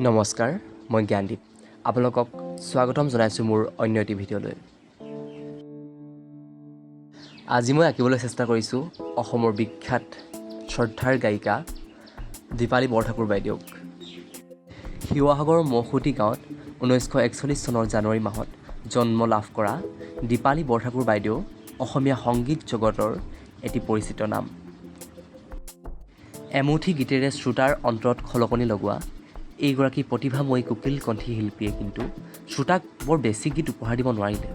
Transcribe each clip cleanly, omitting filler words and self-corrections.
নমস্কাৰ, মই জ্ঞানদীপ। আপোনালোকক স্বাগতম জনাইছোঁ মোৰ অন্য এটি ভিডিঅ'লৈ। আজি মই আঁকিবলৈ চেষ্টা কৰিছোঁ অসমৰ বিখ্যাত শ্ৰদ্ধাৰ গায়িকা দীপালী বৰঠাকুৰ বাইদেউক। শিৱসাগৰৰ মৌসুতি গাঁৱত 1941 চনৰ জানুৱাৰী মাহত জন্ম লাভ কৰা দীপালী বৰঠাকুৰ বাইদেউ অসমীয়া সংগীত জগতৰ এটি পৰিচিত নাম। এমুঠি গীতেৰে শ্ৰোতাৰ অন্তৰত খলকনি লগোৱা এইগৰাকী প্ৰতিভাময়ী কোকিল কণ্ঠী শিল্পীয়ে কিন্তু শ্ৰোতাক বৰ বেছি গীত উপহাৰ দিব নোৱাৰিলে।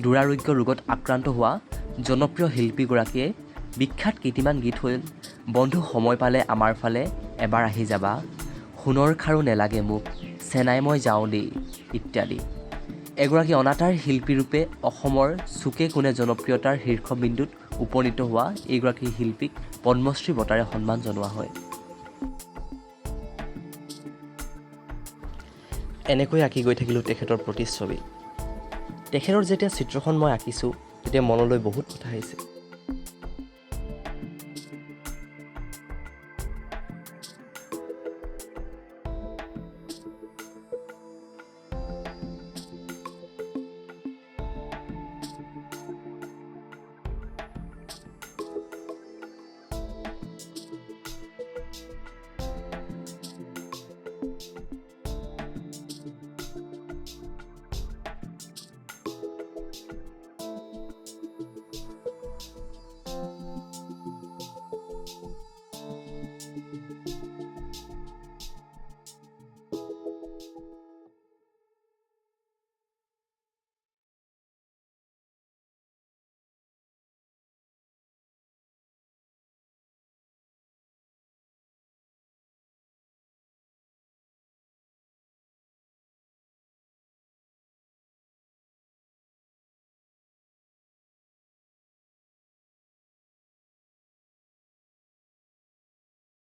দুৰাৰোগ্য ৰোগত আক্ৰান্ত হোৱা জনপ্ৰিয় শিল্পীগৰাকীয়ে বিখ্যাত কেইটিমান গীত হ'ল বন্ধু সময় পালে আমাৰ ফালে এবাৰ আহি যাবা, সোণৰ খাৰু নেলাগে মোক, চেনাই মই যাওঁ দেই ইত্যাদি। এগৰাকী অনাতাঁৰ শিল্পীৰূপে অসমৰ চুকে কোণে জনপ্ৰিয়তাৰ শীৰ্ষবিন্দুত উপনীত হোৱা এইগৰাকী শিল্পীক পদ্মশ্ৰী বঁটাৰে সন্মান জনোৱা হয়। এনেকৈ আঁকি গৈ থাকিলোঁ তেখেতৰ প্ৰতিচ্ছবি। তেখেতৰ যেতিয়া চিত্ৰখন মই আঁকিছোঁ তেতিয়া মনলৈ বহুত কথা আহিছে।